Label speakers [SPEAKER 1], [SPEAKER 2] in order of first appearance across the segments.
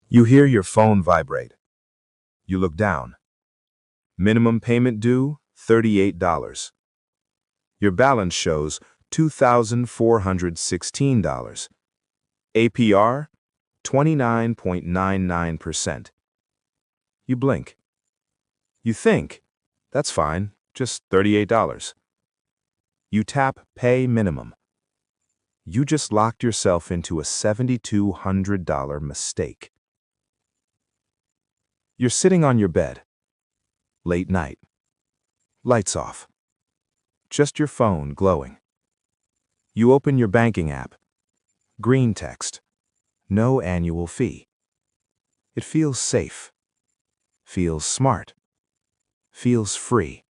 [SPEAKER 1] You hear your phone vibrate. You look down. Minimum payment due, $38. Your balance shows $2,416. APR, 29.99%. You blink. You think, that's fine, just $38. You tap Pay Minimum. You just locked yourself into a $7,200 mistake. You're sitting on your bed. Late night. Lights off. Just your phone glowing. You open your banking app. Green text. No annual fee. It feels safe. Feels smart. Feels free.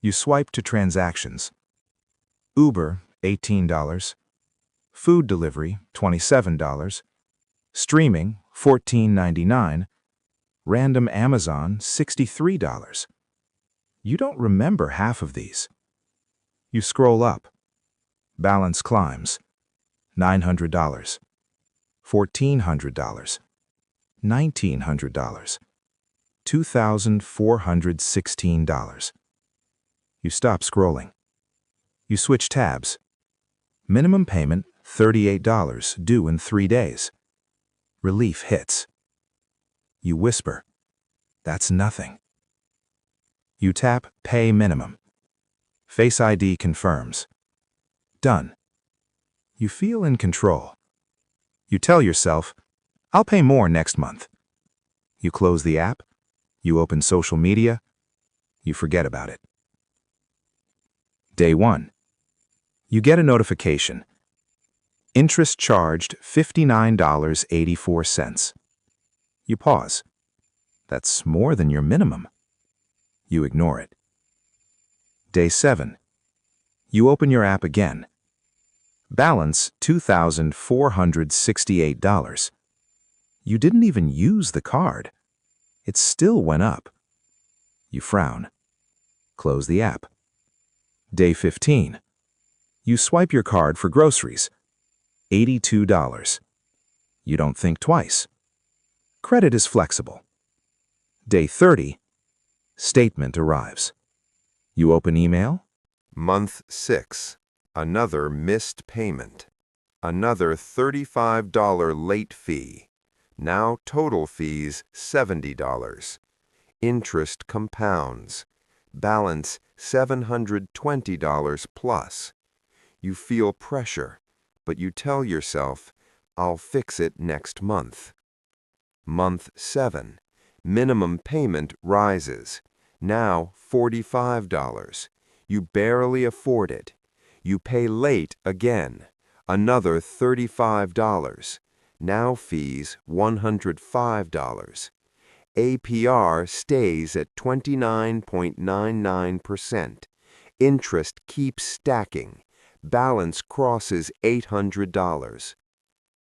[SPEAKER 1] You swipe to transactions. Uber, $18. Food delivery, $27. Streaming, $14.99. Random Amazon, $63. You don't remember half of these. You scroll up. Balance climbs. $900. $1,400. $1,900. $2,416. You stop scrolling. You switch tabs. Minimum payment, $38, due in 3 days. Relief hits. You whisper, "That's nothing." You tap Pay Minimum. Face ID confirms. Done. You feel in control. You tell yourself, "I'll pay more next month." You close the app. You open social media. You forget about it. Day 1. You get a notification. Interest charged $59.84. You pause. That's more than your minimum. You ignore it. Day 7. You open your app again. Balance $2,468. You didn't even use the card. It still went up. You frown. Close the app. Day 15. You swipe your card for groceries. $82. You don't think twice. Credit is flexible. Day 30. Statement arrives. You open email.
[SPEAKER 2] Month 6. Another missed payment. Another $35 late fee. Now total fees $70. Interest compounds. Balance $720 plus. You feel pressure, but you tell yourself, "I'll fix it next month." Month 7. Minimum payment rises. Now $45. You barely afford it. You pay late again. Another $35. Now fees $105. APR stays at 29.99%. Interest keeps stacking. Balance crosses $800.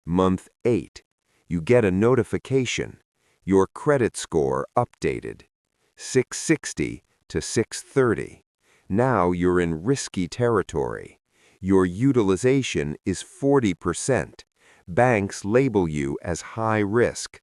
[SPEAKER 2] Month 8. You get a notification. Your credit score updated. 660 to 630. Now you're in risky territory. Your utilization is 40%. Banks label you as high risk.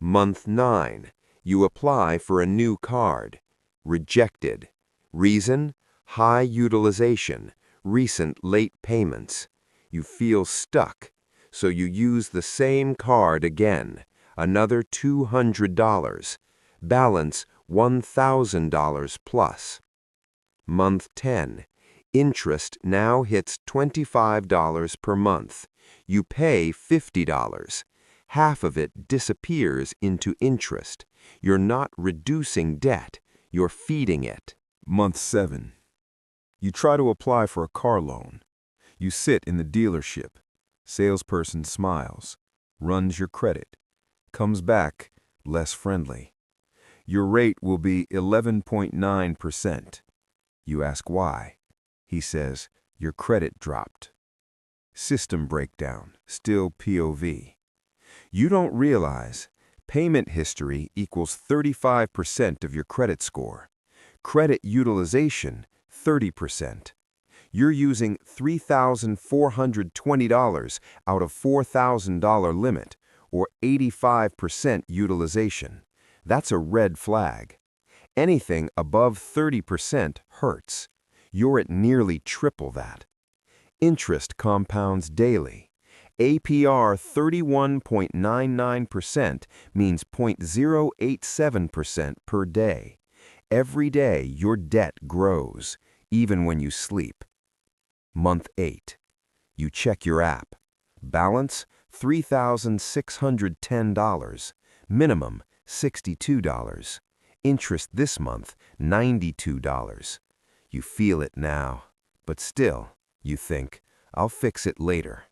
[SPEAKER 2] Month 9. You apply for a new card. Rejected. Reason? High utilization. Recent late payments. You feel stuck, so you use the same card again. Another $200. Balance $1,000 plus. Month 10. Interest now hits $25 per month. You pay $50. Half of it disappears into interest. You're not reducing debt, you're feeding it.
[SPEAKER 1] Month 7. You try to apply for a car loan. You sit in the dealership. Salesperson smiles, runs your credit, comes back less friendly. Your rate will be 11.9%. You ask why. He says, your credit dropped. System breakdown, still POV. You don't realize payment history equals 35% of your credit score. Credit utilization, 30%. You're using $3,420 out of $4,000 limit, or 85% utilization. That's a red flag. Anything above 30% hurts. You're at nearly triple that. Interest compounds daily. APR 31.99% means 0.087% per day. Every day your debt grows, even when you sleep. Month 8. You check your app. Balance $3,610. Minimum $62. Interest this month $92. You feel it now, but still, you think, I'll fix it later.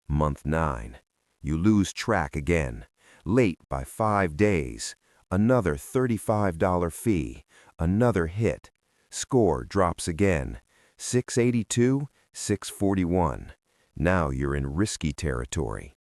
[SPEAKER 1] Month 9. You lose track again. Late by 5 days. Another $35 fee. Another hit. Score drops again. 682, 641. Now you're in risky territory.